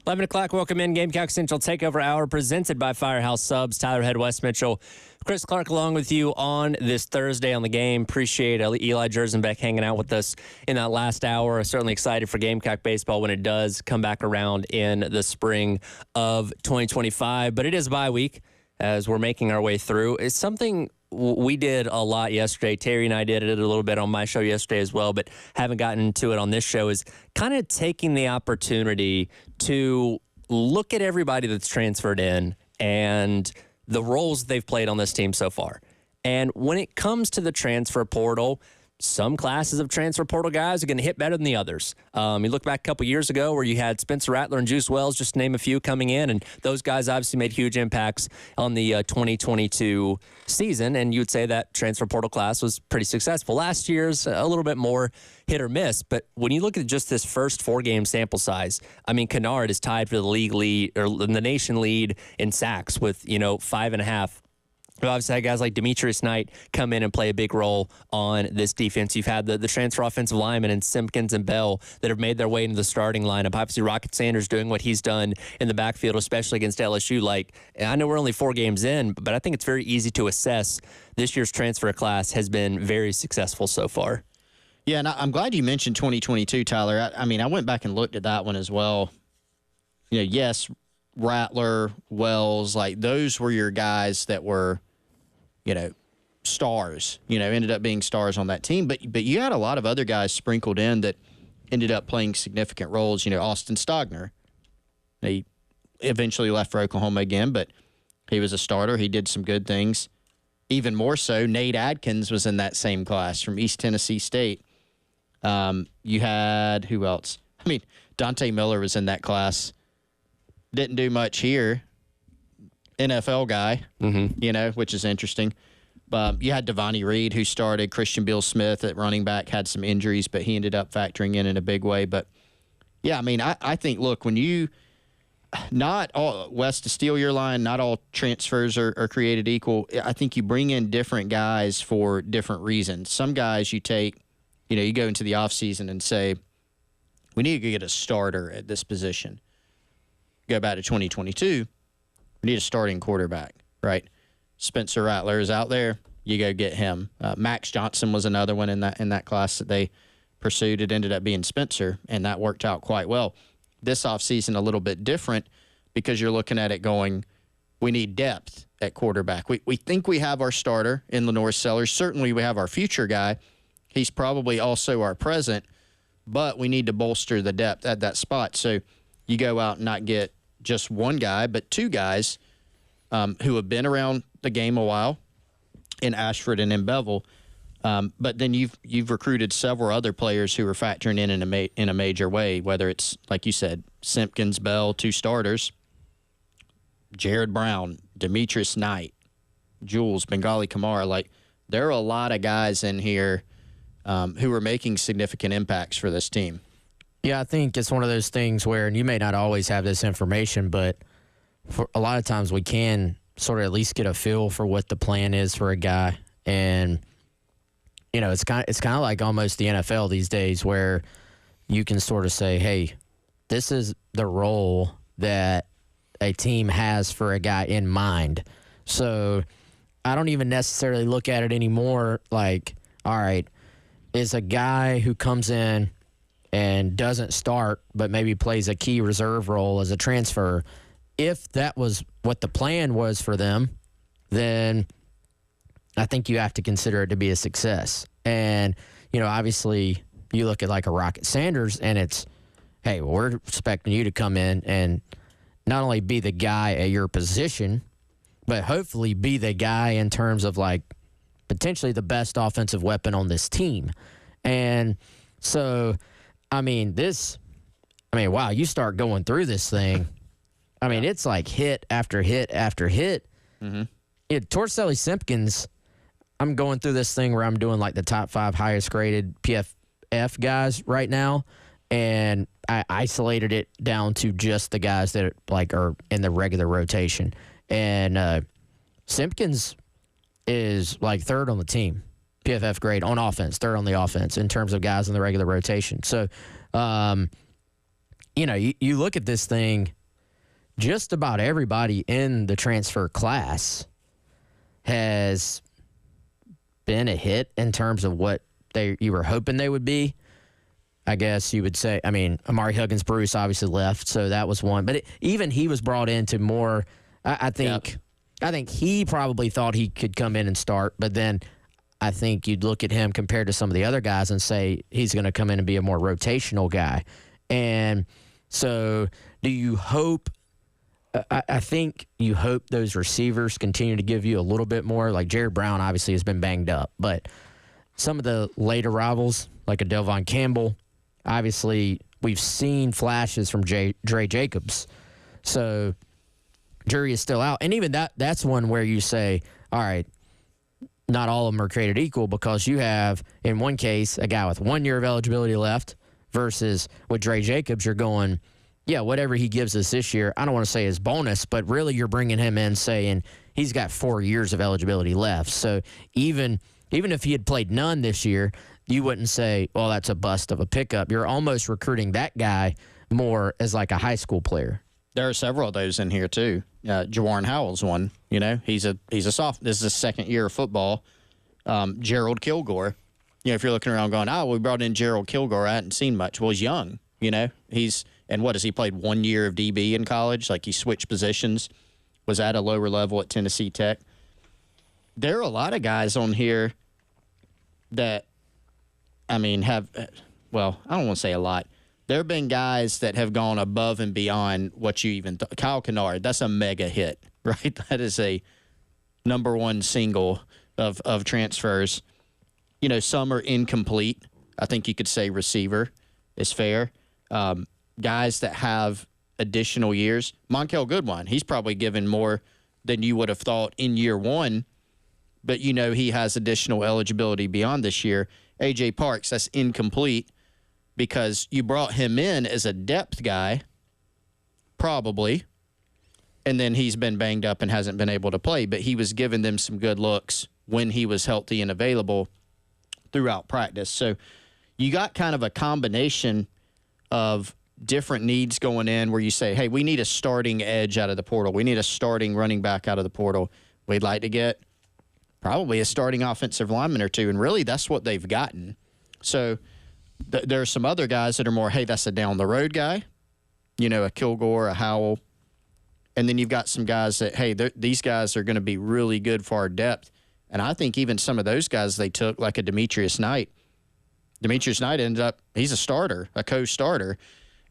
11 o'clock, welcome in. Gamecock Central Takeover Hour presented by Firehouse Subs. Tyler Head, Wes Mitchell, Chris Clark along with you on this Thursday on the game. Appreciate Eli Jersenbeck hanging out with us in that last hour. Certainly excited for Gamecock baseball when it does come back around in the spring of 2025. But it is bye week as we're making our way through. It's something we did a lot yesterday. Terry and I did it a little bit on my show yesterday as well, but haven't gotten to it on this show, is kind of taking the opportunity to look at everybody that's transferred in and the roles they've played on this team so far. And when it comes to the transfer portal, some classes of transfer portal guys are going to hit better than the others. You look back a couple years ago where you had Spencer Rattler and Juice Wells, just to name a few, coming in, and those guys obviously made huge impacts on the 2022 season, and you would say that transfer portal class was pretty successful. Last year's a little bit more hit or miss, but when you look at just this first 4-game sample size, I mean, Kennard is tied for the league lead, or the nation lead in sacks with, 5.5. We've obviously had guys like Demetrius Knight come in and play a big role on this defense. You've had the transfer offensive linemen and Simpkins and Bell that have made their way into the starting lineup. Obviously, Rocket Sanders doing what he's done in the backfield, especially against LSU. I know we're only 4 games in, but I think it's very easy to assess this year's transfer class has been very successful so far. Yeah, and I'm glad you mentioned 2022, Tyler. I mean, I went back and looked at that one as well. Yes, Rattler, Wells, those were your guys that were, stars, ended up being stars on that team. But you had a lot of other guys sprinkled in that ended up playing significant roles. Austin Stogner, he eventually left for Oklahoma again, but he was a starter. He did some good things. Even more so, Nate Adkins was in that same class from East Tennessee State. You had, who else? I mean, Dante Miller was in that class. Didn't do much here. NFL guy, which is interesting. But you had Devontae Reed, who started. Christian Beal Smith at running back had some injuries, but he ended up factoring in a big way. But, yeah, I mean, I think, look, when you – not all – Wes, to steal your line, not all transfers are created equal. I think you bring in different guys for different reasons. Some guys you take – you go into the offseason and say, we need to get a starter at this position. Go back to 2022. We need a starting quarterback, right? Spencer Rattler is out there. You go get him. Max Johnson was another one in that class that they pursued. It ended up being Spencer, and that worked out quite well. This offseason a little bit different because you're looking at it going, we need depth at quarterback. We think we have our starter in Lenore Sellers. Certainly we have our future guy. He's probably also our present, but we need to bolster the depth at that spot. So you go out and not get just one guy, but 2 guys who have been around the game a while in Ashford and in Bevel. But then you've recruited several other players who are factoring in a major way, whether it's, like you said, Simpkins, Bell, 2 starters, Jared Brown, Demetrius Knight, Jules, Bengali Kamara. There are a lot of guys in here who are making significant impacts for this team. Yeah, I think it's one of those things where, and you may not always have this information, but for a lot of times we can sort of at least get a feel for what the plan is for a guy. And, it's kind of like almost the NFL these days where you can sort of say, hey, this is the role that a team has for a guy in mind. So I don't even necessarily look at it anymore like, all right, is a guy who comes in and doesn't start but maybe plays a key reserve role as a transfer, if that was what the plan was for them, then I think you have to consider it to be a success. And, obviously you look at a Rocket Sanders and it's, hey, well, we're expecting you to come in and not only be the guy at your position, but hopefully be the guy in terms of potentially the best offensive weapon on this team. And so wow, you start going through this thing. It's like hit after hit after hit. Mm-hmm. Torricelli Simpkins, I'm going through this thing where I'm doing the top 5 highest graded PFF guys right now, and I isolated it down to just the guys that are in the regular rotation. And Simpkins is 3rd on the team, PFF grade on offense, 3rd on the offense in terms of guys in the regular rotation. So, you look at this thing, just about everybody in the transfer class has been a hit in terms of what you were hoping they would be. I guess you would say, Amari Huggins-Bruce obviously left, so that was one. But even he was brought into more, I think he probably thought he could come in and start, but then I think you'd look at him compared to some of the other guys and say he's going to come in and be a more rotational guy. And so do you hope – I think you hope those receivers continue to give you a little bit more. Like Jared Brown obviously has been banged up, but some of the late arrivals, like a Delvon Campbell, obviously we've seen flashes from Dre Jacobs. So jury is still out. And even that's one where you say, all right, not all of them are created equal, because you have, in one case, a guy with 1 year of eligibility left versus with Dre Jacobs, you're going, yeah, whatever he gives us this year, I don't want to say his bonus, but really you're bringing him in saying he's got 4 years of eligibility left. So even if he had played none this year, you wouldn't say, well, that's a bust of a pickup. You're almost recruiting that guy more as like a high school player. There are several of those in here too. Jawarn Howell's one. He's a sophomore. This is his second year of football. Gerald Kilgore. If you're looking around going, we brought in Gerald Kilgore. I hadn't seen much. Well, he's young. And what has he played 1 year of DB in college? Like he switched positions, was at a lower level at Tennessee Tech. There are a lot of guys on here that, I don't want to say a lot. There have been guys that have gone above and beyond what you even thought. Kyle Kennard, that's a mega hit, right? That is a number one single of transfers. Some are incomplete. I think you could say receiver is fair. Guys that have additional years. Monkel Goodwine, he's probably given more than you would have thought in year one, but he has additional eligibility beyond this year. A.J. Parks, that's incomplete because you brought him in as a depth guy, probably, and then he's been banged up and hasn't been able to play, but he was giving them some good looks when he was healthy and available throughout practice. So you got kind of a combination of different needs going in where you say, hey, we need a starting edge out of the portal. We need a starting running back out of the portal. We'd like to get probably a starting offensive lineman or two, and really that's what they've gotten. So there are some other guys that are more, hey, that's a down-the-road guy, a Kilgore, a Howell. And then you've got some guys that, hey, these guys are going to be really good for our depth. And I think even some of those guys they took, like a Demetrius Knight. Demetrius Knight ended up, he's a starter, a co-starter.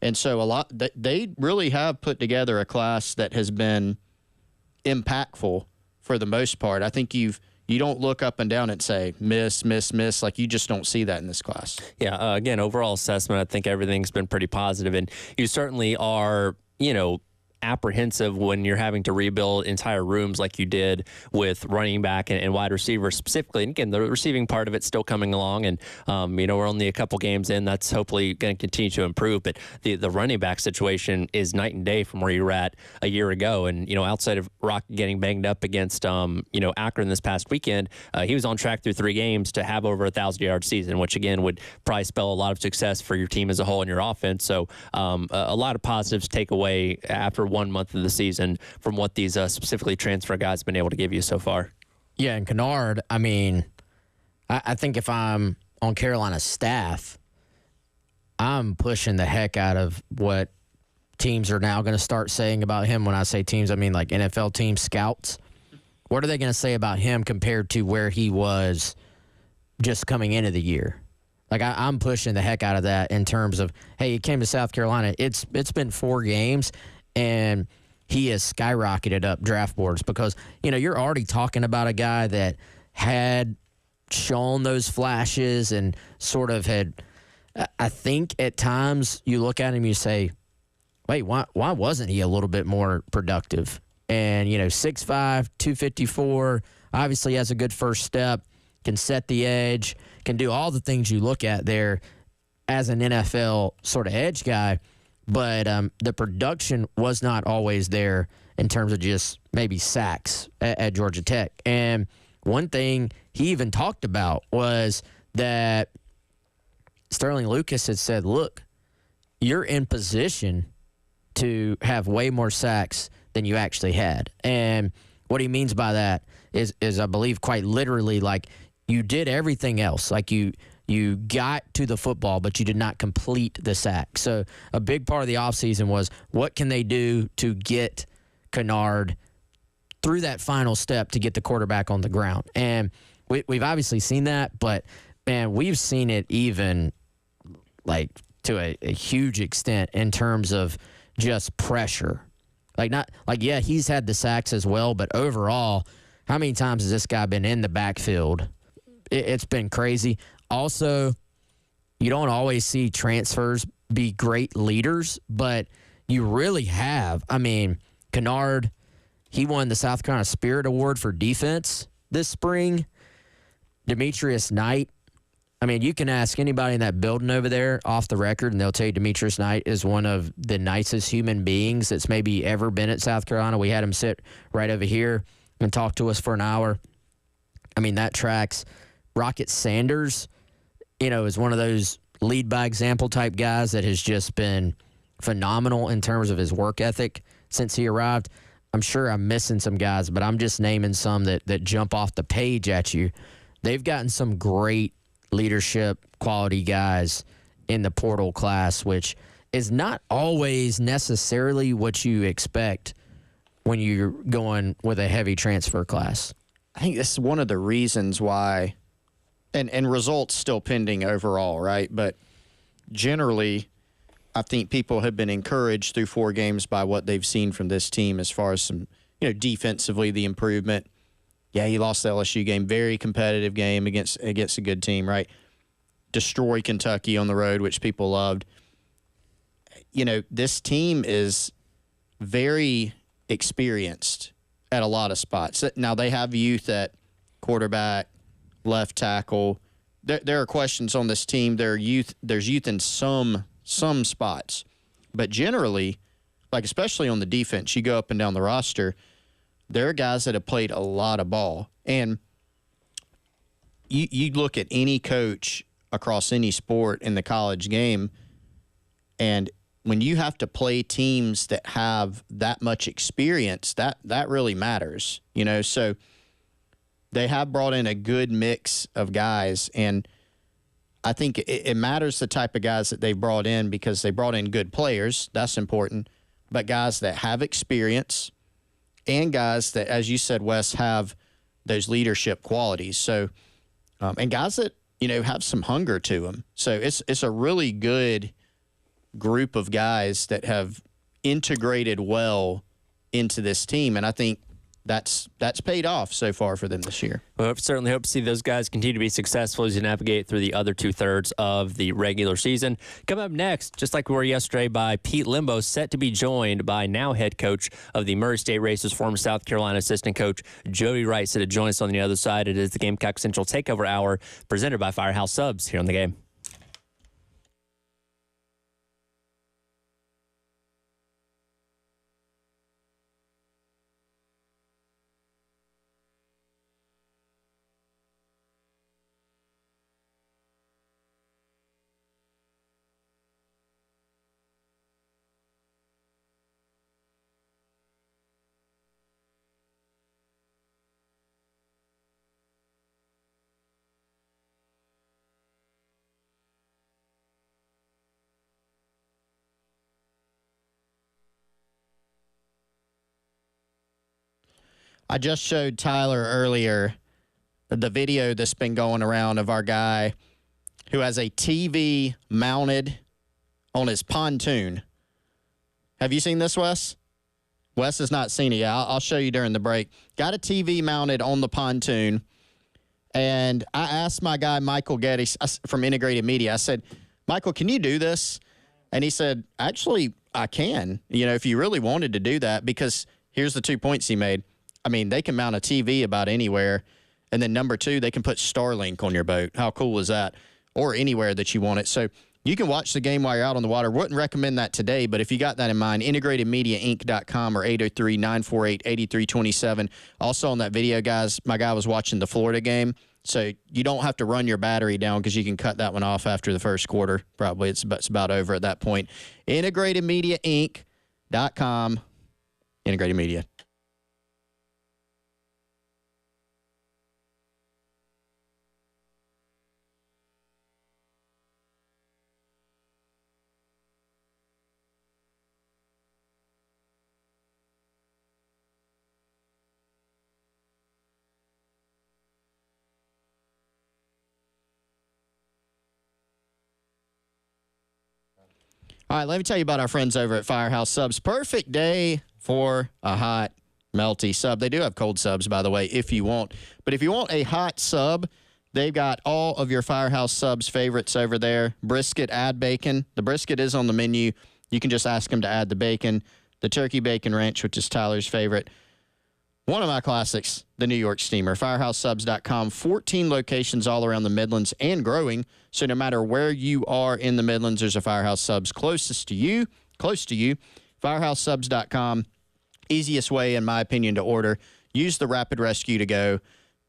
And so they really have put together a class that has been impactful for the most part. I think you don't look up and down and say, miss. Like, you just don't see that in this class. Yeah, again, overall assessment, I think everything's been pretty positive. And you certainly are, apprehensive when you're having to rebuild entire rooms like you did with running back and wide receiver specifically. And again, the receiving part of it's still coming along, and we're only a couple games in. That's hopefully going to continue to improve. But the running back situation is night and day from where you were at a year ago. And outside of Rock getting banged up against Akron this past weekend, he was on track through 3 games to have over 1,000-yard season, which again would probably spell a lot of success for your team as a whole and your offense. So a lot of positives to take away after 1 month of the season from what these specifically transfer guys have been able to give you so far. Yeah, and Kennard, I think if I'm on Carolina's staff, I'm pushing the heck out of what teams are now going to start saying about him. When I say teams, I mean like NFL team scouts. What are they going to say about him compared to where he was just coming into the year? Like, I'm pushing the heck out of that in terms of, hey, he came to South Carolina. It's been 4 games, and he has skyrocketed up draft boards because, you're already talking about a guy that had shown those flashes and sort of had, I think at times you look at him, you say, wait, why wasn't he a little bit more productive? And, 6'5", 254, obviously has a good first step, can set the edge, can do all the things you look at there as an NFL sort of edge guy. But the production was not always there in terms of just maybe sacks at Georgia Tech. And one thing he even talked about was that Sterling Lucas had said, look, you're in position to have way more sacks than you actually had. And what he means by that is I believe quite literally, like, you did everything else. Like, you got to the football, but you did not complete the sack. So a big part of the offseason was, what can they do to get Kennard through that final step to get the quarterback on the ground? And we've obviously seen that, but, man, we've seen it even, like, to a huge extent in terms of just pressure. Yeah, he's had the sacks as well, but overall, how many times has this guy been in the backfield? It's been crazy. Also, you don't always see transfers be great leaders, but you really have. I mean, Kennard, he won the South Carolina Spirit Award for defense this spring. Demetrius Knight, I mean, you can ask anybody in that building over there off the record, and they'll tell you Demetrius Knight is one of the nicest human beings that's maybe ever been at South Carolina. We had him sit right over here and talk to us for an hour. I mean, that tracks. Rocket Sanders, is one of those lead by example type guys that has just been phenomenal in terms of his work ethic since he arrived. I'm sure I'm missing some guys, but I'm just naming some that jump off the page at you. They've gotten some great leadership quality guys in the portal class, which is not always necessarily what you expect when you're going with a heavy transfer class. I think this is one of the reasons why, and results still pending overall, right? But generally, I think people have been encouraged through 4 games by what they've seen from this team as far as some, defensively, the improvement. Yeah, he lost the LSU game. Very competitive game against a good team, right? Destroy Kentucky on the road, which people loved. This team is very experienced at a lot of spots. Now, they have youth at quarterback, left tackle. There are questions on this team. There's youth in some spots. But generally, like especially on the defense, you go up and down the roster, there are guys that have played a lot of ball. And you look at any coach across any sport in the college game, and when you have to play teams that have that much experience, that really matters. So they have brought in a good mix of guys, and I think it matters the type of guys that they've brought in because they brought in good players. That's important. But guys that have experience, and guys that, as you said, Wes, have those leadership qualities. So, and guys that, have some hunger to them. So it's a really good group of guys that have integrated well into this team. And I think that's paid off so far for them this year. Well, I certainly hope to see those guys continue to be successful as you navigate through the other 2/3 of the regular season. Coming up next, just like we were yesterday, by Pete Limbo, set to be joined by now head coach of the Murray State Racers, former South Carolina assistant coach Jody Wright, set to join us on the other side. It is the Gamecock Central Takeover Hour presented by Firehouse Subs here on the game. I just showed Tyler earlier the video that's been going around of our guy who has a TV mounted on his pontoon. Have you seen this, Wes? Wes has not seen it yet. I'll show you during the break. Got a TV mounted on the pontoon. And I asked my guy, Michael Getty from Integrated Media, I said, Michael, can you do this? And he said, actually, I can, if you really wanted to do that, because here's the 2 points he made. I mean, they can mount a TV about anywhere. And then number 2, they can put Starlink on your boat. How cool is that? Or anywhere that you want it. So you can watch the game while you're out on the water. Wouldn't recommend that today, but if you got that in mind, integratedmediainc.com or 803-948-8327. Also on that video, guys, my guy was watching the Florida game. So you don't have to run your battery down because you can cut that one off after the first quarter. Probably it's about over at that point. IntegratedMediaInc.com. Integrated Media. All right, let me tell you about our friends over at Firehouse Subs. Perfect day for a hot, melty sub. They do have cold subs, by the way, if you want. But if you want a hot sub, they've got all of your Firehouse Subs favorites over there. Brisket, add bacon. The brisket is on the menu. You can just ask them to add the bacon. The turkey bacon ranch, which is Tyler's favorite. One of my classics, the New York Steamer. FirehouseSubs.com. 14 locations all around the Midlands and growing. So no matter where you are in the Midlands, there's a Firehouse Subs close to you. FirehouseSubs.com. Easiest way, in my opinion, to order. Use the Rapid Rescue to go.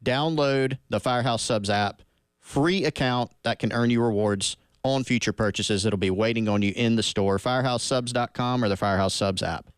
Download the Firehouse Subs app. Free account that can earn you rewards on future purchases. It'll be waiting on you in the store. FirehouseSubs.com or the Firehouse Subs app.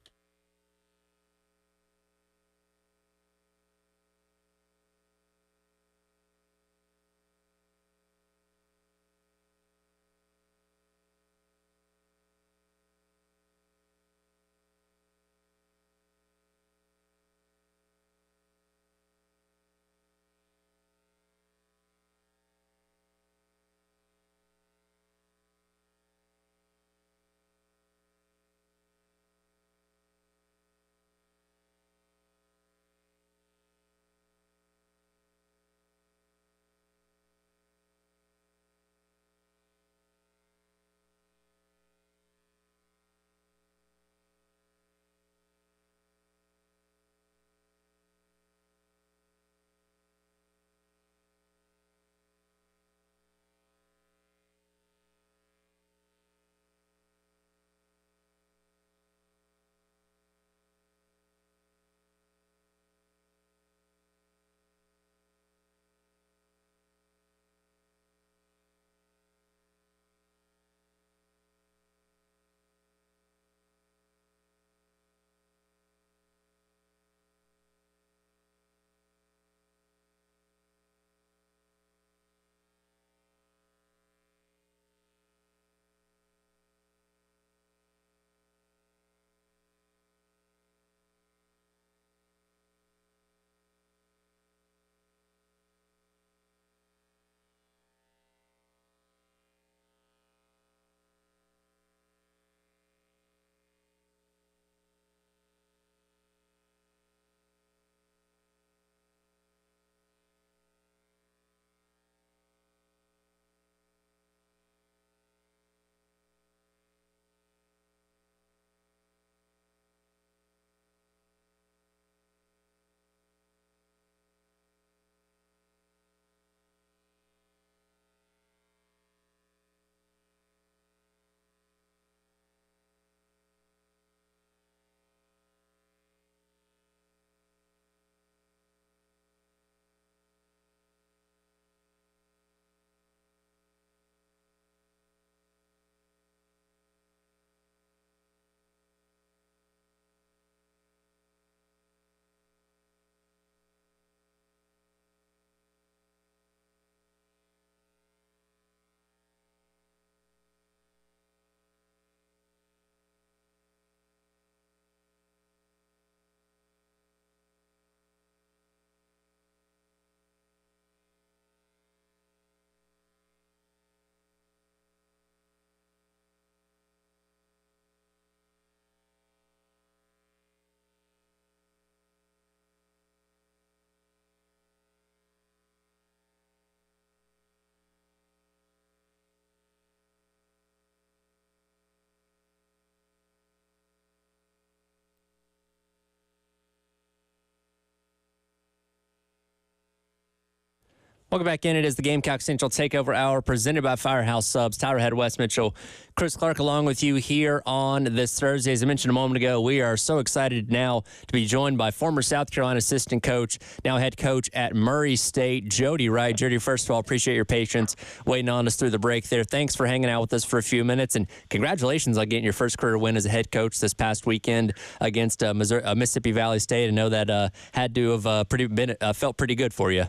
Welcome back in. It is the Gamecock Central Takeover Hour presented by Firehouse Subs. Tyler Head, Wes Mitchell, Chris Clark along with you here on this Thursday. As I mentioned a moment ago, we are so excited now to be joined by former South Carolina assistant coach, now head coach at Murray State, Jody Wright. Jody, first of all, appreciate your patience waiting on us through the break there. Thanks for hanging out with us for a few minutes, and congratulations on getting your first career win as a head coach this past weekend against Mississippi Valley State. I know that had to have felt pretty good for you.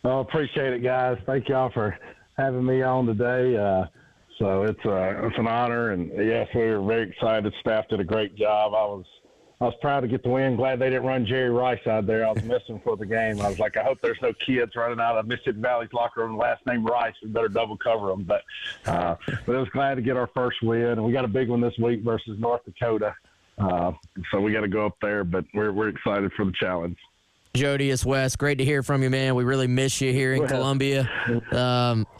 Oh, appreciate it, guys. Thank y'all for having me on today. So it's an honor, and yes, we were very excited. Staff did a great job. I was proud to get the win. Glad they didn't run Jerry Rice out there. I was missing for the game. I was like, I hope there's no kids running out of Mississippi Valley's locker room last name Rice. We better double cover them. But I was glad to get our first win, and we got a big one this week versus North Dakota. So we got to go up there, but we're excited for the challenge. Jody, it's Wes. Great to hear from you, man. We really miss you here in Columbia.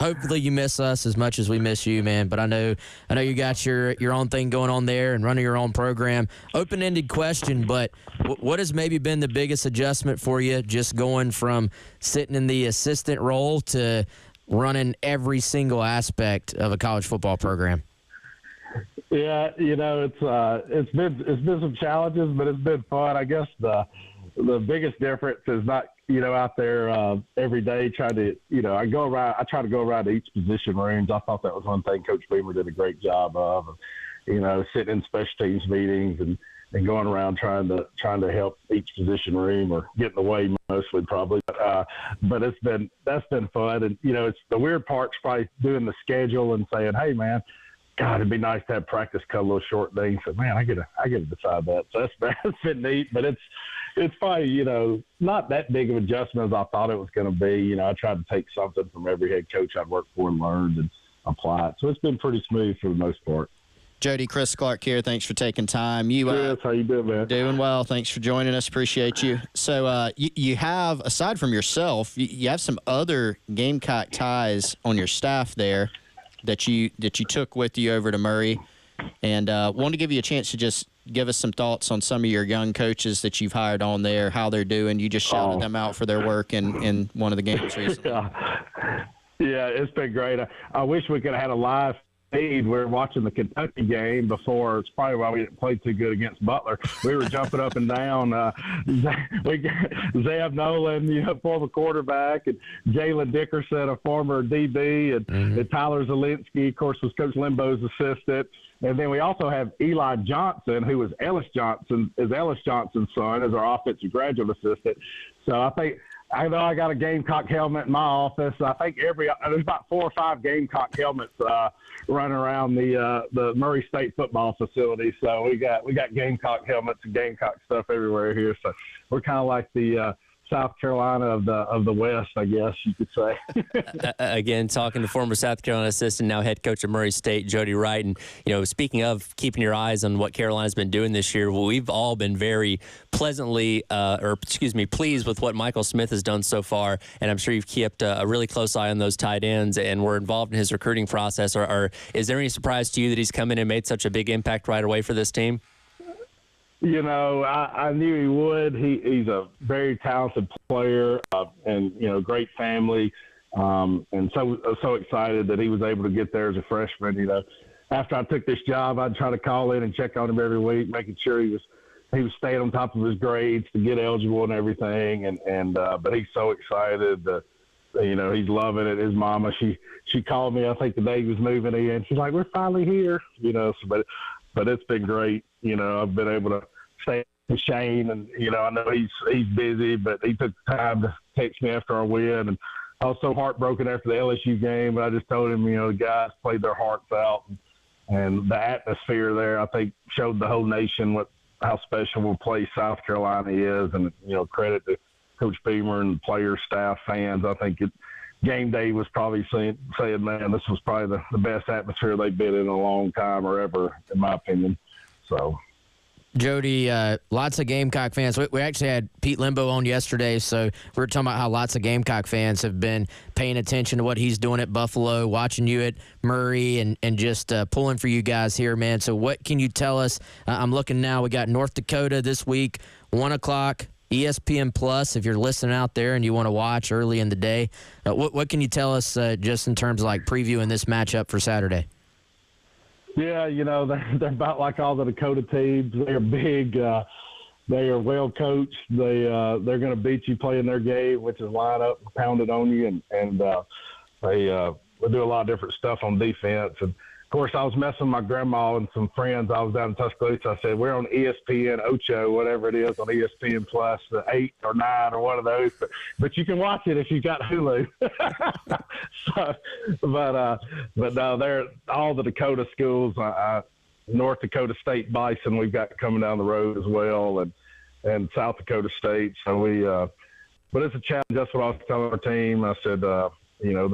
Hopefully you miss us as much as we miss you, man. But I know you got your own thing going on there and running your own program. Open-ended question, but what has maybe been the biggest adjustment for you just going from sitting in the assistant role to running every single aspect of a college football program? Yeah, it's been some challenges, but it's been fun. I guess the biggest difference is not, out there every day trying to, I try to go around to each position rooms. I thought that was one thing Coach Beamer did a great job of, sitting in special teams meetings and going around trying to help each position room or get in the way mostly probably. But that's been fun. And, it's the weird part's probably doing the schedule and saying, hey, man, God, it'd be nice to have practice cut a little short things. So, man, I get to decide that. So that's been neat, but it's probably, not that big of an adjustment as I thought it was going to be. I tried to take something from every head coach I'd worked for and learned and apply it. So it's been pretty smooth for the most part. Jody, Chris Clark here. Thanks for taking time. Chris, how you doing, man? Doing well. Thanks for joining us. Appreciate you. So you have, aside from yourself, you have some other Gamecock ties on your staff there that you took with you over to Murray, and wanted to give you a chance to just give us some thoughts on some of your young coaches that you've hired on there, how they're doing. You just shouted them out for their work in one of the games recently. Yeah, it's been great. I wish we could have had a live feed. We were watching the Kentucky game before. It's probably why we didn't play too good against Butler. We were jumping up and down. Zeb Nolan, former quarterback, and Jalen Dickerson, a former DB, and Tyler Zielinski, of course, was Coach Limbo's assistant. And then we also have Eli Johnson, who is Ellis Johnson's son, as our offensive graduate assistant. So I know I got a Gamecock helmet in my office. I think there's about 4 or 5 Gamecock helmets running around the Murray State football facility. So we got Gamecock helmets and Gamecock stuff everywhere here. So we're kind of like the South Carolina of the West, I guess you could say. Again, talking to former South Carolina assistant, now head coach at Murray State, Jody Wright. And, speaking of keeping your eyes on what Carolina's been doing this year, well, we've all been very pleased with what Michael Smith has done so far. And I'm sure you've kept a really close eye on those tight ends and were involved in his recruiting process. Is there any surprise to you that he's come in and made such a big impact right away for this team? I knew he would. He's a very talented player and, great family. And so excited that he was able to get there as a freshman. After I took this job, I'd try to call in and check on him every week, making sure he was staying on top of his grades to get eligible and everything. But he's so excited that, he's loving it. His mama, she called me, I think the day he was moving in. She's like, we're finally here, but it's been great. I've been able to stay with Shane, and I know he's busy, but he took the time to text me after our win. And I was so heartbroken after the LSU game, but I just told him, the guys played their hearts out, and the atmosphere there, I think, showed the whole nation how special a place South Carolina is. And credit to Coach Beamer and players, staff, fans. I think game day was probably saying, man, this was probably the best atmosphere they've been in a long time or ever, in my opinion. So, Jody, lots of Gamecock fans. We actually had Pete Limbo on yesterday, so we were talking about how lots of Gamecock fans have been paying attention to what he's doing at Buffalo, watching you at Murray, and just pulling for you guys here, man. So what can you tell us? I'm looking now. We got North Dakota this week, 1 o'clock. ESPN Plus, if you're listening out there and you want to watch early in the day, what can you tell us just in terms of like previewing this matchup for Saturday? Yeah, they're about like all the Dakota teams. They're big. They are well coached. They're going to beat you playing their game, which is line up and pound it on you, and they do a lot of different stuff on defense. And of course, I was messing with my grandma and some friends. I was down in Tuscaloosa. I said, we're on ESPN Ocho, whatever it is, on ESPN Plus, the 8 or 9 or one of those. But you can watch it if you've got Hulu. But no, they're all the Dakota schools. North Dakota State Bison we've got coming down the road as well, and South Dakota State. So but it's a challenge. That's what I was telling our team. I said, the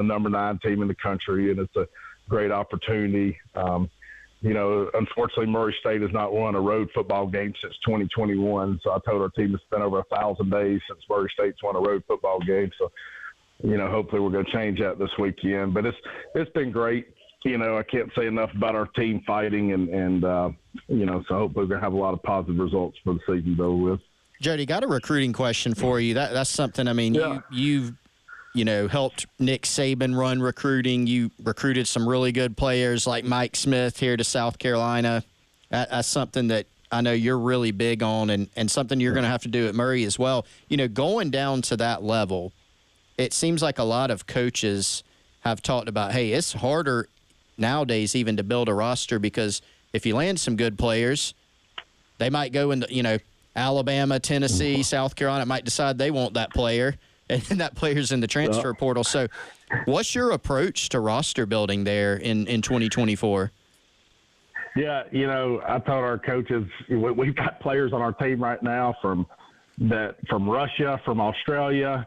number 9 team in the country, and it's a great opportunity. Unfortunately, Murray State has not won a road football game since 2021. So I told our team to spend over 1,000 days since Murray State's won a road football game. So, hopefully we're going to change that this weekend. But it's been great. I can't say enough about our team fighting, and so hopefully we're going to have a lot of positive results for the season to go with. Jody, got a recruiting question for you. That's something, Yeah. you've helped Nick Saban run recruiting. You recruited some really good players like Mike Smith here to South Carolina. That's something that I know you're really big on, and something you're going to have to do at Murray as well. Going down to that level, it seems like a lot of coaches have talked about, hey, it's harder nowadays even to build a roster because if you land some good players, they might go into, Alabama, Tennessee, South Carolina might decide they want that player, and that player's in the transfer portal. So what's your approach to roster building there in 2024? Yeah, I told our coaches, we've got players on our team right now from Russia, from Australia,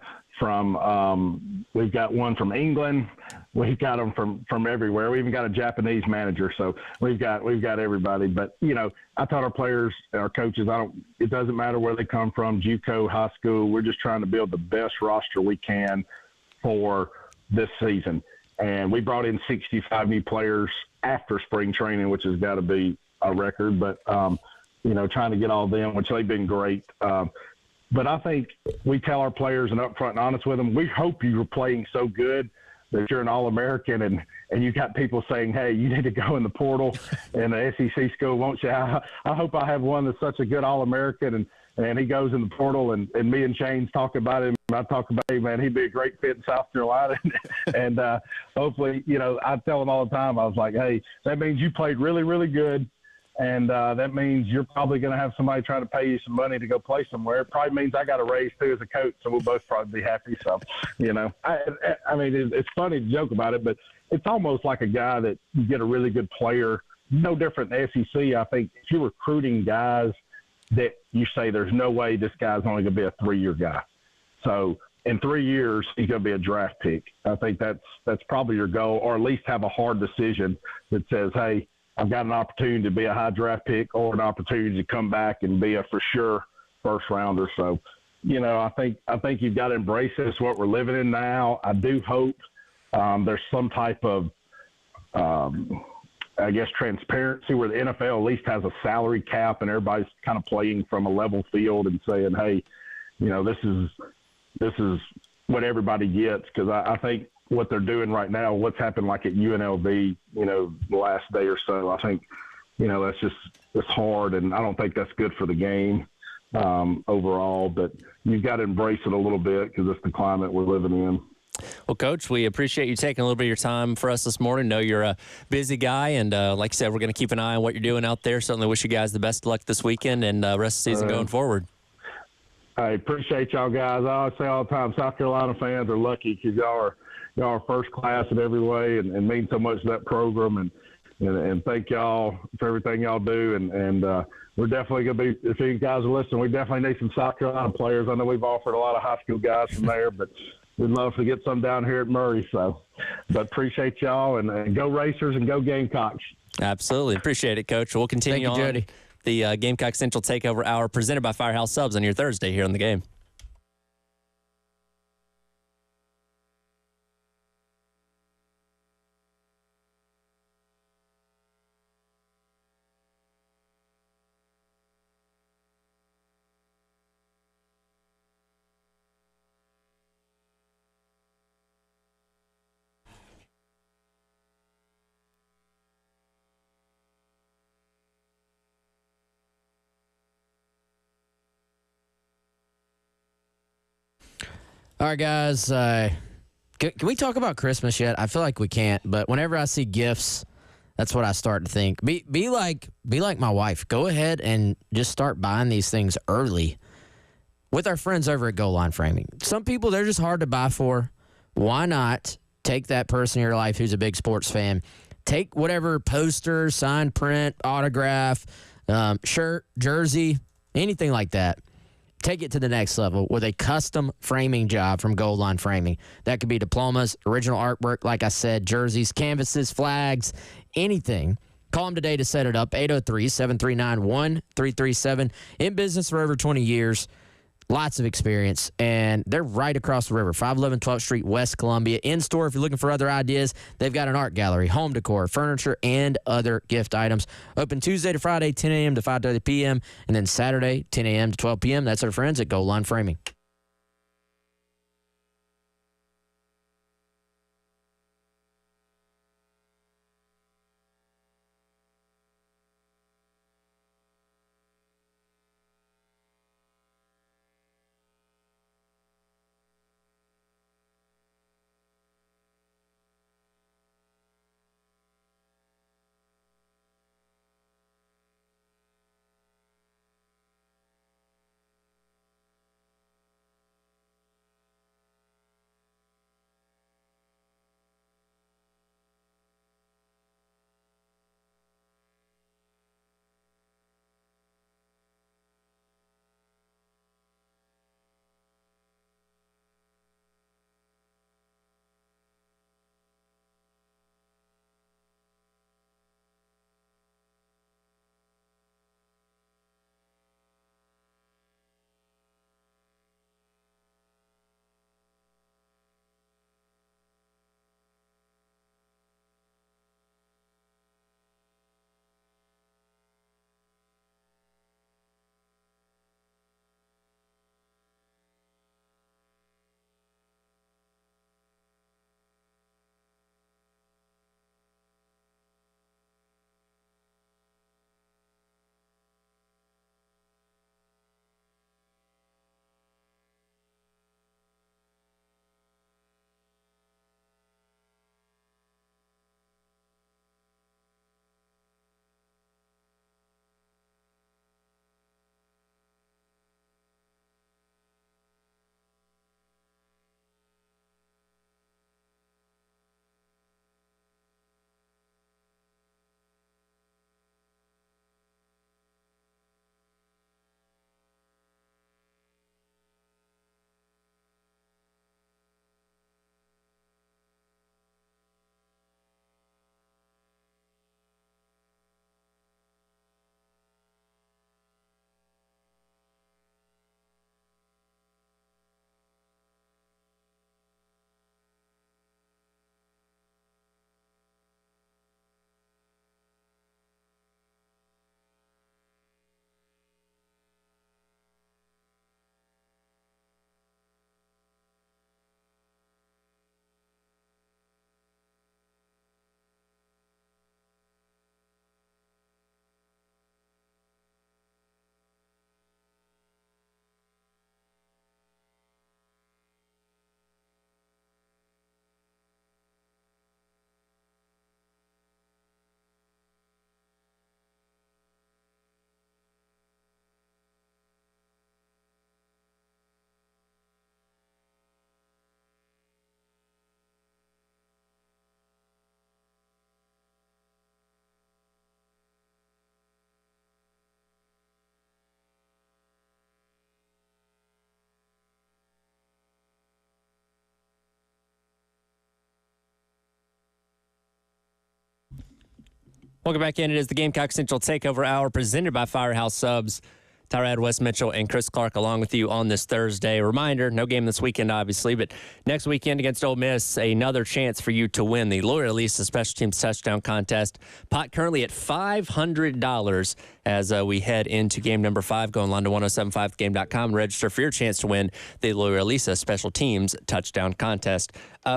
we've got one from England. We've got them from everywhere. We even got a Japanese manager, so we've got everybody. But I taught our players, our coaches, it doesn't matter where they come from, JUCO, high school. We're just trying to build the best roster we can for this season. And we brought in 65 new players after spring training, which has got to be a record. But trying to get all of them, which they've been great. But I think we tell our players and upfront and honest with them, we hope you're playing so good that you're an All-American and you got people saying, hey, you need to go in the portal in the SEC school, won't you? I hope I have one that's such a good All-American and he goes in the portal and me and Shane's talk about him. I talk about him, man, he'd be a great fit in South Carolina. And hopefully, I tell him all the time, I was like, hey, that means you played really, really good. And that means you're probably going to have somebody trying to pay you some money to go play somewhere. It probably means I got a raise, too, as a coach, so we'll both probably be happy. So, it's funny to joke about it, but it's almost like a guy that you get a really good player, no different than the SEC. I think if you're recruiting guys that you say there's no way this guy's only going to be a 3-year guy. So in 3 years, he's going to be a draft pick. I think that's probably your goal, or at least have a hard decision that says, hey, I've got an opportunity to be a high draft pick or an opportunity to come back and be a for sure first rounder. So, I think you've got to embrace this, what we're living in now. I do hope there's some type of, transparency where the NFL at least has a salary cap and everybody's kind of playing from a level field and saying, hey, this is what everybody gets. Because I think what they're doing right now, what's happened like at UNLV, the last day or so, I think, it's hard, and I don't think that's good for the game overall. But you've got to embrace it a little bit because it's the climate we're living in. Well, Coach, we appreciate you taking a little bit of your time for us this morning. Know you're a busy guy, and like I said, we're going to keep an eye on what you're doing out there. Certainly wish you guys the best of luck this weekend and rest of the season going forward. I appreciate y'all guys. I always say all the time, South Carolina fans are lucky because y'all are first class in every way and mean so much to that program. And thank y'all for everything y'all do. And we're definitely going to be, if you guys are listening, we definitely need some South Carolina players. I know we've offered a lot of high school guys from there, but we'd love to get some down here at Murray. But appreciate y'all, and go Racers and go Gamecocks. Absolutely. Appreciate it, Coach. We'll continue Thank you, on Jody. The Gamecock Central Takeover Hour presented by Firehouse Subs on your Thursday here on the game. All right, guys. Can we talk about Christmas yet? I feel like we can't, but whenever I see gifts, that's what I start to think. Be like my wife. Go ahead and just start buying these things early. With our friends over at Goal Line Framing. Some people, they're just hard to buy for. Why not take that person in your life who's a big sports fan? Take whatever poster, sign print, autograph, shirt, jersey, anything like that. Take it to the next level with a custom framing job from Goal Line Framing. That could be diplomas, original artwork, like I said, jerseys, canvases, flags, anything. Call them today to set it up, 803-739-1337. In business for over 20 years. Lots of experience, and they're right across the river, 511 12th Street, West Columbia. In-store, if you're looking for other ideas, they've got an art gallery, home decor, furniture, and other gift items. Open Tuesday to Friday, 10 a.m. to 5:30 p.m., and then Saturday, 10 a.m. to 12 p.m. That's our friends at Goal Line Framing. Welcome back in. It is the Gamecock Central Takeover Hour presented by Firehouse Subs. Tyrad, Wes Mitchell, and Chris Clark along with you on this Thursday. Reminder, no game this weekend, obviously, but next weekend against Ole Miss, another chance for you to win the Loyola Elisa Special Teams Touchdown Contest. Pot currently at $500 as we head into game number 5. Go online to 1075thegame.com and register for your chance to win the Loyola Elisa Special Teams Touchdown Contest.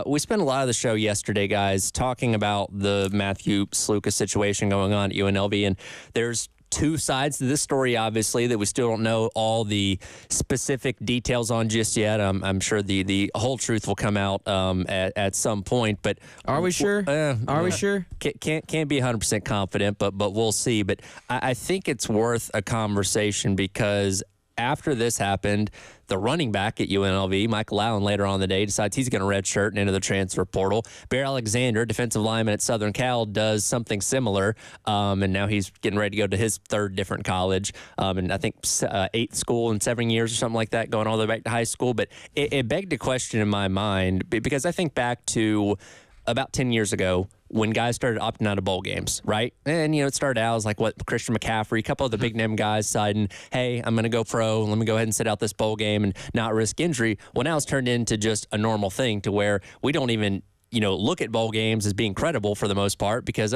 We spent a lot of the show yesterday, guys, talking about the Matthew Sluka situation going on at UNLV, and there's two sides to this story, obviously, that we still don't know all the specific details on just yet. I'm sure the whole truth will come out at some point. But are we sure? Are we sure? Can't be 100% confident, but we'll see. But I think it's worth a conversation because after this happened, the running back at UNLV, Michael Allen, later on in the day, decides he's going to redshirt and enter the transfer portal. Bear Alexander, defensive lineman at Southern Cal, does something similar, and now he's getting ready to go to his third different college, and I think 8th school in 7 years or something like that, going all the way back to high school. But it begged a question in my mind because I think back to about 10 years ago when guys started opting out of bowl games, right? And, it started out as like Christian McCaffrey, a couple of the big name guys deciding, hey, I'm going to go pro. Let me go ahead and sit out this bowl game and not risk injury. Well, now it's turned into just a normal thing to where we don't even look at bowl games as being credible for the most part because,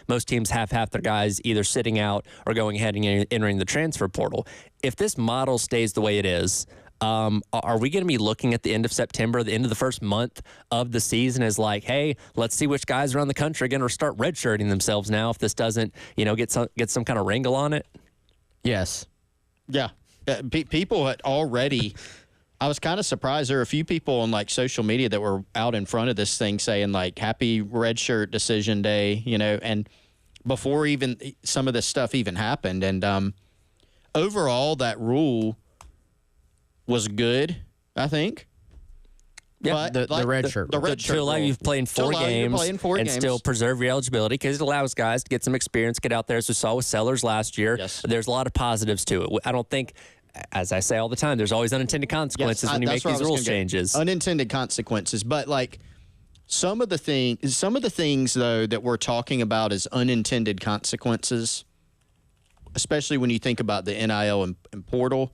most teams have half their guys either sitting out or going ahead and entering the transfer portal. If this model stays the way it is, are we going to be looking at the end of September, the end of the first month of the season as like, hey, let's see which guys around the country are going to start redshirting themselves now if this doesn't, get some kind of wrangle on it? Yes. Yeah. People had already – I was kind of surprised. There were a few people on, like, social media that were out in front of this thing saying, like, happy redshirt decision day, and before even some of this stuff even happened. And overall, that rule – was good, I think. Yeah, but the red shirt. The red shirt to allow you to play in four games and games. Still preserve your eligibility because it allows guys to get some experience, get out there, as we saw with Sellers last year. Yes. There's a lot of positives to it. I don't think, as I say all the time, there's always unintended consequences when you make these rules changes. Unintended consequences. But, like, some of the things, though, that we're talking about as unintended consequences, especially when you think about the NIL and portal,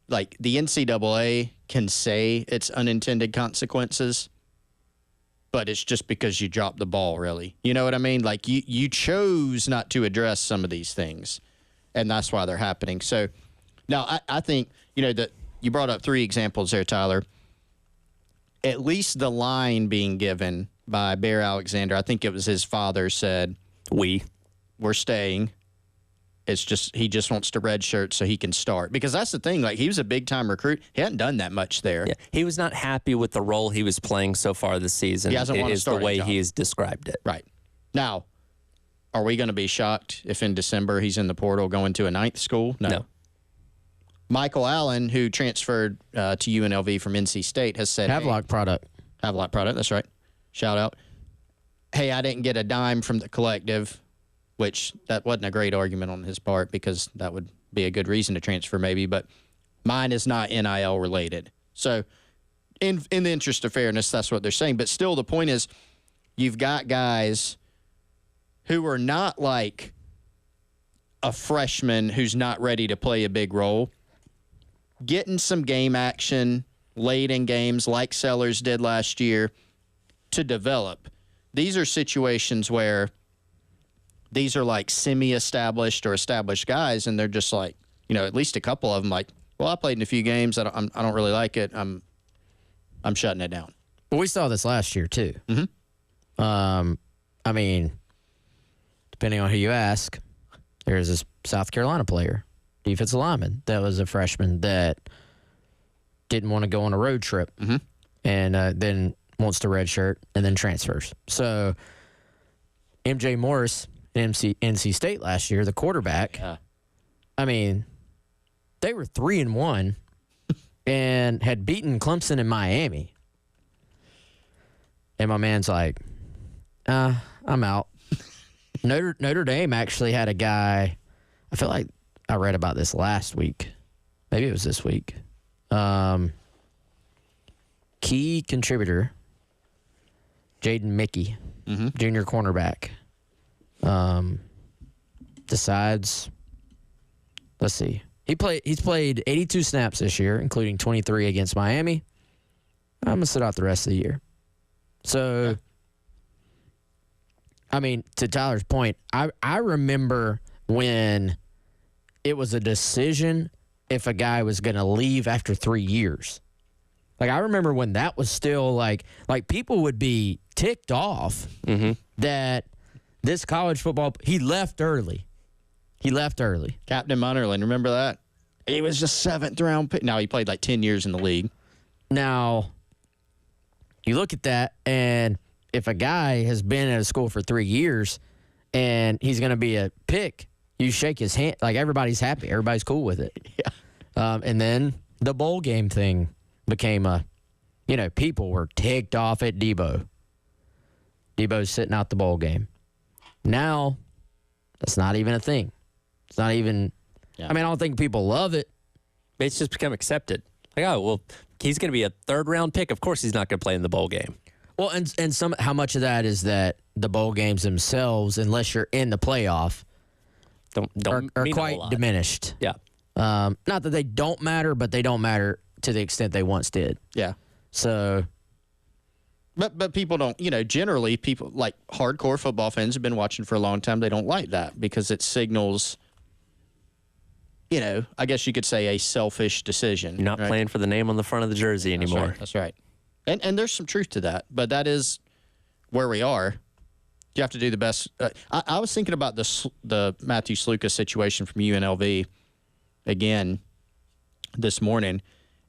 like the NCAA can say it's unintended consequences, but it's just because you dropped the ball, really. You know what I mean? Like you chose not to address some of these things, and that's why they're happening. So now I think, that you brought up 3 examples there, Tyler. At least the line being given by Bear Alexander, I think it was his father said, we're staying. It's just he just wants to redshirt so he can start. Because that's the thing. Like, he was a big-time recruit. He hadn't done that much there. Yeah, he was not happy with the role he was playing so far this season. He hasn't won a starting the way job. he has described it. Right. Now, are we going to be shocked if in December he's in the portal going to a 9th school? No. Michael Allen, who transferred to UNLV from NC State, has said, Havelock product, that's right. Shout out. Hey, I didn't get a dime from the collective, which that wasn't a great argument on his part because that would be a good reason to transfer maybe, but mine is not NIL related. So in the interest of fairness, that's what they're saying. But still, the point is you've got guys who are not like a freshman who's not ready to play a big role, getting some game action late in games like Sellers did last year to develop. These are situations where these are like semi-established or established guys, and they're just like, at least a couple of them like, well, I played in a few games. I don't really like it. I'm shutting it down. Well, we saw this last year too. Mm-hmm. I mean, depending on who you ask, there's this South Carolina player, defensive lineman, that was a freshman that didn't want to go on a road trip, and then wants to redshirt and then transfers. So MJ Morris in NC State last year, the quarterback, I mean, they were 3-1 and had beaten Clemson in Miami. And my man's like, I'm out. Notre Dame actually had a guy, I feel like I read about this last week. Maybe it was this week. Key contributor, Jaden Mickey, junior cornerback, decides, let's see, he's played 82 snaps this year, including 23 against Miami. I'm going to sit out the rest of the year. So, I mean, to Tyler's point, I remember when it was a decision if a guy was going to leave after 3 years. Like, I remember when that was still like people would be ticked off that this college football, he left early. He left early. Captain Munnerlyn, remember that? He was just 7th round pick. Now he played like 10 years in the league. Now, you look at that, and if a guy has been at a school for 3 years and he's going to be a pick, you shake his hand. Like, everybody's happy. Everybody's cool with it. Yeah. And then the bowl game thing became people were ticked off at Debo. Debo's sitting out the bowl game. Now, that's not even a thing. It's not even. Yeah. I mean, I don't think people love it. It's just become accepted. Like, oh, well, he's going to be a 3rd-round pick. Of course he's not going to play in the bowl game. Well, and how much of that is that the bowl games themselves, unless you're in the playoff, are quite diminished. Yeah. Not that they don't matter, but they don't matter to the extent they once did. Yeah. So. But people don't, generally people like hardcore football fans have been watching for a long time. They don't like that because it signals, I guess you could say a selfish decision. You're not playing for the name on the front of the jersey anymore. That's right. And there's some truth to that, but that is where we are. You have to do the best. I was thinking about the Matthew Sluka situation from UNLV again this morning.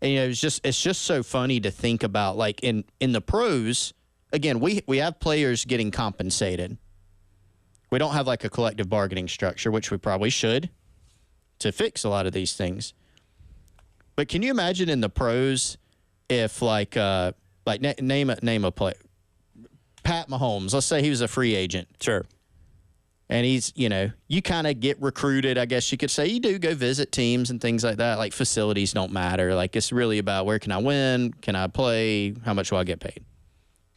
And, it's just so funny to think about, like, in the pros, again, we have players getting compensated. We don't have, like, a collective bargaining structure, which we probably should, to fix a lot of these things. But can you imagine in the pros if, name a player. Pat Mahomes, let's say he was a free agent. Sure. And he's, you kind of get recruited, I guess you could say. You do go visit teams and things like that. Like, facilities don't matter. Like, it's really about where can I win? Can I play? How much will I get paid?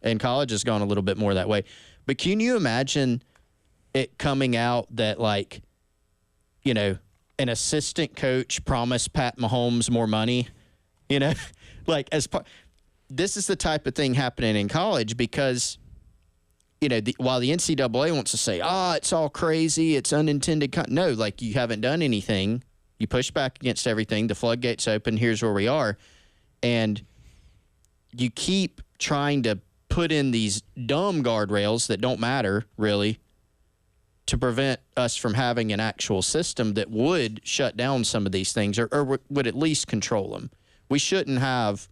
And college has gone a little bit more that way. But can you imagine it coming out that, like, an assistant coach promised Pat Mahomes more money? Like, this is the type of thing happening in college because – while the NCAA wants to say, it's all crazy, it's unintended. No, like, you haven't done anything. You push back against everything. The floodgates open. Here's where we are. And you keep trying to put in these dumb guardrails that don't matter, really, to prevent us from having an actual system that would shut down some of these things or would at least control them. We shouldn't have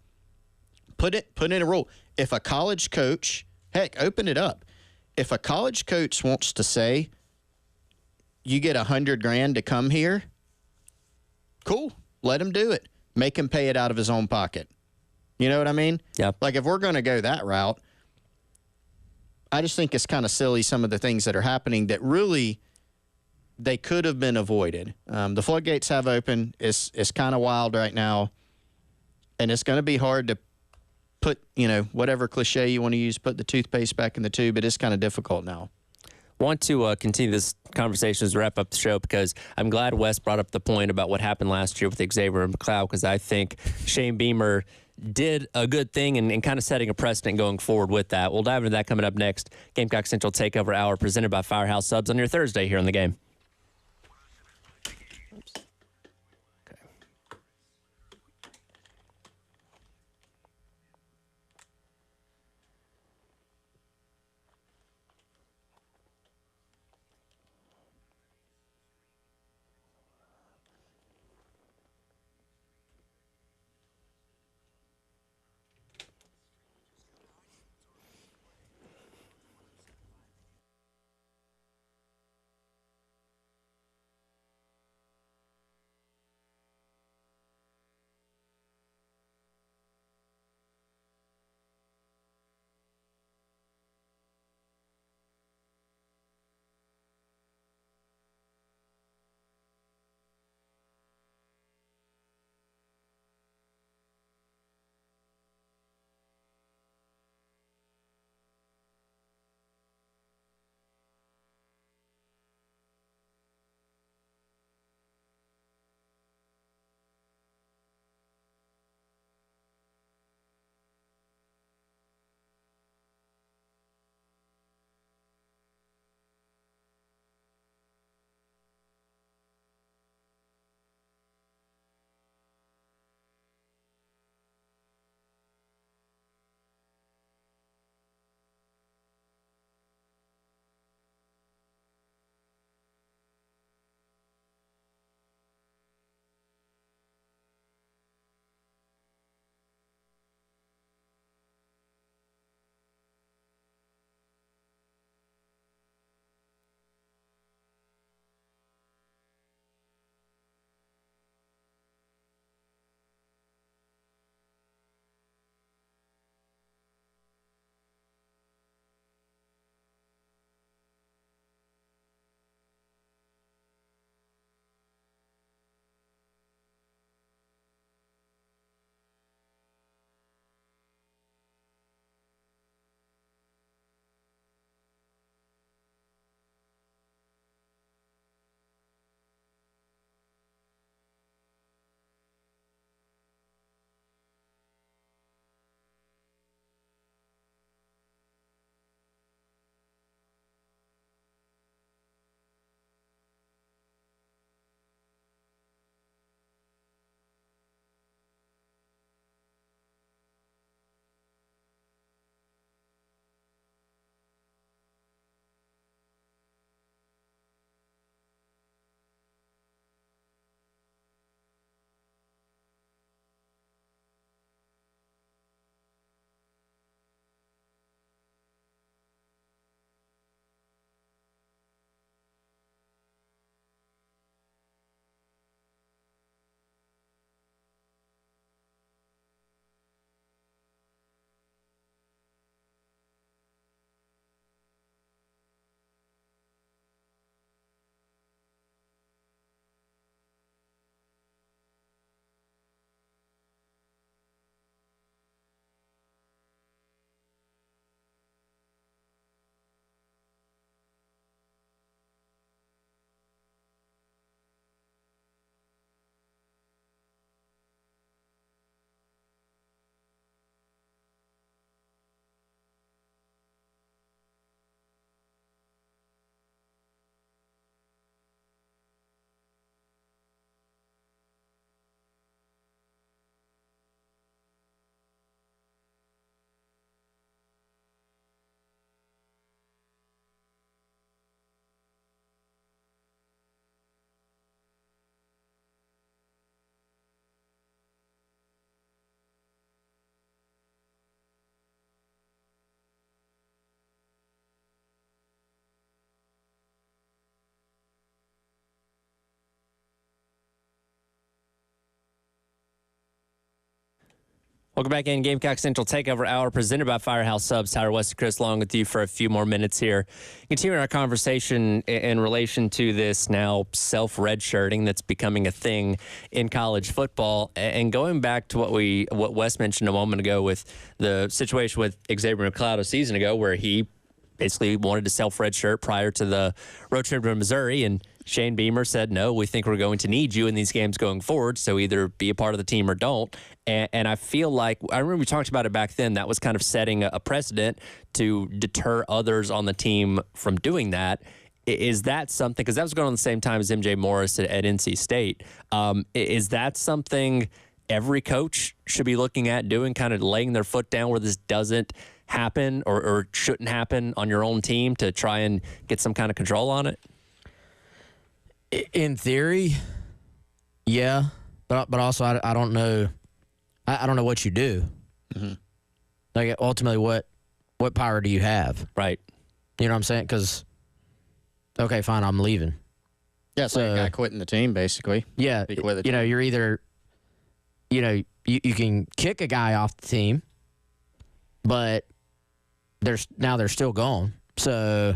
put in a rule. If a college coach, heck, open it up. If a college coach wants to say, you get $100,000 to come here, cool. Let him do it. Make him pay it out of his own pocket. You know what I mean? Yeah. Like, if we're going to go that route, I just think it's kind of silly, some of the things that are happening that really they could have been avoided. The floodgates have opened. It's kind of wild right now, and it's going to be hard to put, whatever cliche you want to use, put the toothpaste back in the tube. It is kind of difficult now. Want to continue this conversation as we wrap up the show because I'm glad Wes brought up the point about what happened last year with Xavier and McLeod because I think Shane Beamer did a good thing and kind of setting a precedent going forward with that. We'll dive into that coming up next. Gamecock Central Takeover Hour presented by Firehouse Subs on your Thursday here on the game. Welcome back in Gamecock Central Takeover Hour presented by Firehouse Subs. Tyler West and Chris along with you for a few more minutes here. Continuing our conversation in relation to this now self-redshirting that's becoming a thing in college football, and going back to what Wes mentioned a moment ago with the situation with Xavier McLeod a season ago where he basically wanted to self-redshirt prior to the road trip to Missouri, and Shane Beamer said, no, we think we're going to need you in these games going forward, so either be a part of the team or don't. And I feel like, I remember we talked about it back then, that was kind of setting a precedent to deter others on the team from doing that. Is that something, because that was going on the same time as MJ Morris at NC State, is that something every coach should be looking at doing, kind of laying their foot down where this doesn't happen or shouldn't happen on your own team to try and get some kind of control on it? In theory, yeah, but also I don't know. I don't know what you do. Mm-hmm. Like ultimately, what power do you have? Right. You know what I'm saying? Because okay, fine, I'm leaving. Yeah, so like a guy quitting the team, basically. Yeah, you're either, you you can kick a guy off the team, but they're still gone. So,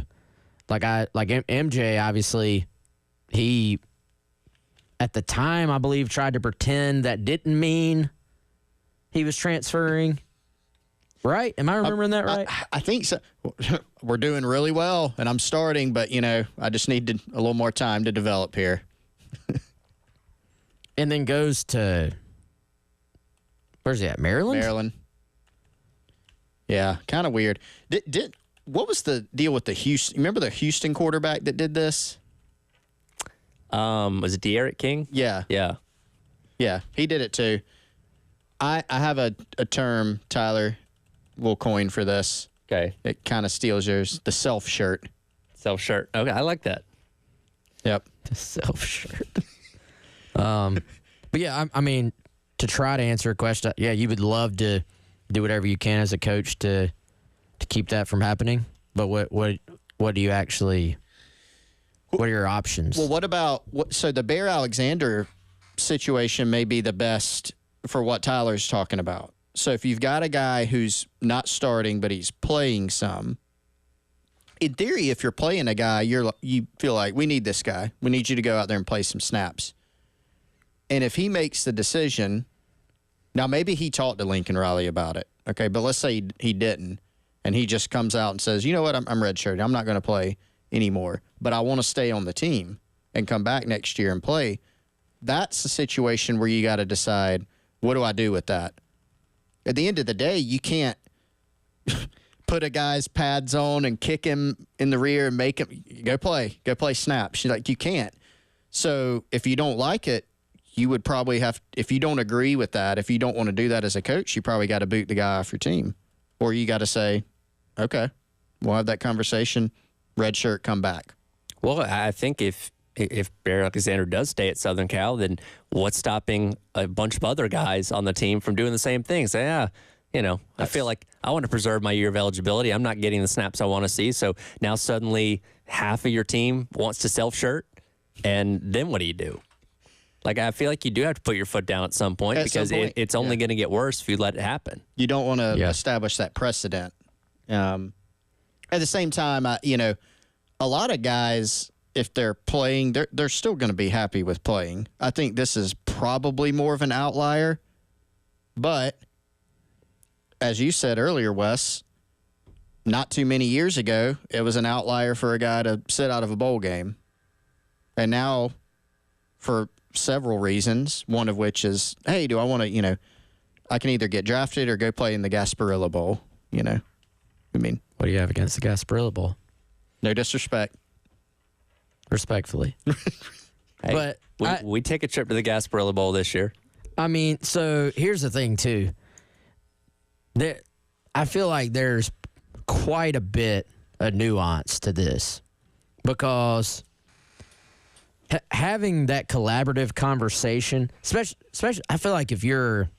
like MJ, obviously, he at the time I believe tried to pretend that didn't mean he was transferring. Right? Am I remembering that right? I think so. We're doing really well, and I'm starting, but I just need a little more time to develop here. And then goes to where's he at? Maryland. Maryland. Yeah, kind of weird. What was the deal with the Houston? Remember the Houston quarterback that did this? Was it De'Aaron King? Yeah. Yeah, he did it too. I have a term, Tyler, we'll coin for this. Okay. It kind of steals yours. The self-shirt. Self-shirt. Okay, I like that. Yep. The self-shirt. But yeah, I mean, to try to answer a question, yeah, you would love to do whatever you can as a coach to keep that from happening. But what do you actually? What are your options? Well, what about so the Bear Alexander situation may be the best for what Tyler's talking about. So if you've got a guy who's not starting but he's playing some, in theory, if you're playing a guy, you feel like we need this guy. We need you to go out there and play some snaps. And if he makes the decision, now maybe he talked to Lincoln Riley about it, okay? But let's say he didn't, and he just comes out and says, you know what, I'm redshirting. I'm not going to play anymore, but I want to stay on the team and come back next year and play. That's a situation where you got to decide, what do I do with that? At the end of the day, you can't put a guy's pads on and kick him in the rear and make him go play snaps. Like, you can't. So if you don't like it, you would probably have, if you don't agree with that, if you don't want to do that as a coach, you probably got to boot the guy off your team. Or you got to say, okay, we'll have that conversation, red shirt, come back. Well, I think if Bear Alexander does stay at Southern Cal, then what's stopping a bunch of other guys on the team from doing the same thing? Say, I feel like I want to preserve my year of eligibility. I'm not getting the snaps I want to see. So now suddenly half of your team wants to self-shirt, and then what do you do? Like, I feel like you do have to put your foot down at some point because it's only going to get worse if you let it happen. You don't want to establish that precedent. At the same time, a lot of guys, if they're playing, they're still going to be happy with playing. I think this is probably more of an outlier. But as you said earlier, Wes, not too many years ago, it was an outlier for a guy to sit out of a bowl game. And now, for several reasons, one of which is, hey, do I want to, I can either get drafted or go play in the Gasparilla Bowl, I mean, what do you have against the Gasparilla Bowl? No disrespect. Respectfully. Hey, but we take a trip to the Gasparilla Bowl this year. I mean, so here's the thing, too. I feel like there's quite a bit of nuance to this because having that collaborative conversation, especially I feel like if you're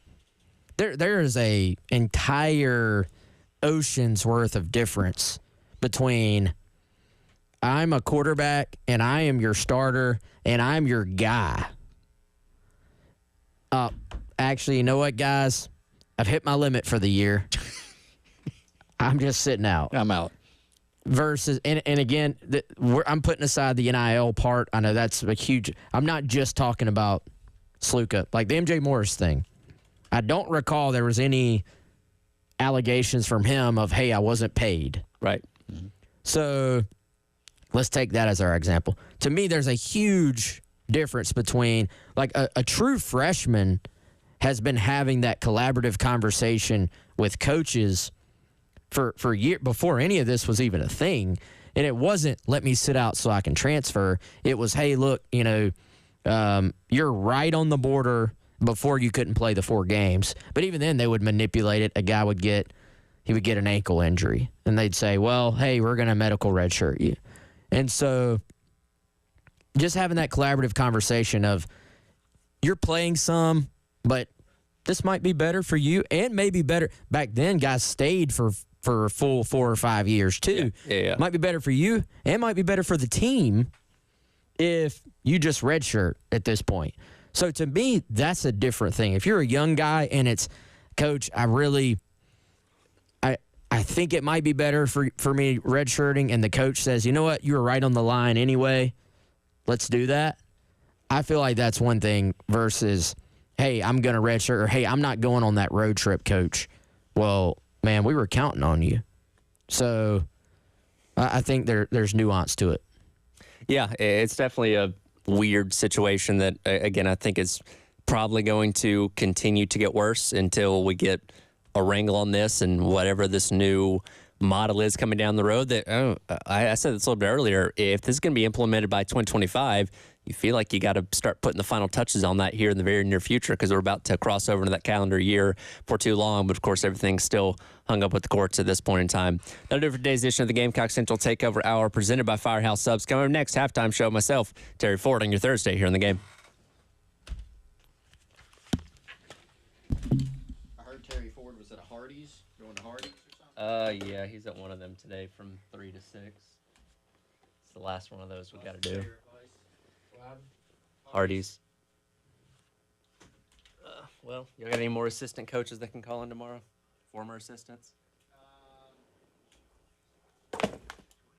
there is a entire ocean's worth of difference between I'm a quarterback and I am your starter and I'm your guy. Actually, you know what, guys? I've hit my limit for the year. I'm just sitting out. I'm out. Versus, and again, I'm putting aside the NIL part. I know that's a huge. I'm not just talking about Sluka, like the MJ Morris thing. I don't recall there was any allegations from him of, hey, I wasn't paid. Right. So let's take that as our example. To me, there's a huge difference between, like, a true freshman has been having that collaborative conversation with coaches for year before any of this was even a thing. And it wasn't, let me sit out so I can transfer. It was, hey, look, you're right on the border before you couldn't play the 4 games. But even then, they would manipulate it. A guy would get an ankle injury. And they'd say, well, hey, we're going to medical redshirt you. And so just having that collaborative conversation of, you're playing some, but this might be better for you and maybe better. Back then, guys stayed for a full 4 or 5 years too. Yeah. Might be better for you and might be better for the team if you just redshirt at this point. So to me, that's a different thing. If you're a young guy and it's, Coach, I think it might be better for me redshirting, and the coach says, you know what, you were right on the line anyway, let's do that. I feel like that's one thing versus, hey, I'm going to redshirt, or hey, I'm not going on that road trip, Coach. Well, man, we were counting on you. So I think there's nuance to it. Yeah, it's definitely a weird situation that, again, I think is probably going to continue to get worse until we get a wrangle on this and whatever this new model is coming down the road. That I said this a little bit earlier. If this is going to be implemented by 2025, you feel like you got to start putting the final touches on that here in the very near future, because we're about to cross over into that calendar year for too long. But of course, everything's still hung up with the courts at this point in time. That'll do it for today's edition of the Gamecock Central Takeover Hour, presented by Firehouse Subs. Coming up next, halftime show. Myself, Terry Ford, on your Thursday here in the game. I heard Terry Ford was at a Hardee's, going to Hardee's or something. Yeah, he's at one of them today from 3 to 6. It's the last one of those we got to do. Hardee's. Well, you got any more assistant coaches that can call in tomorrow? Former assistants?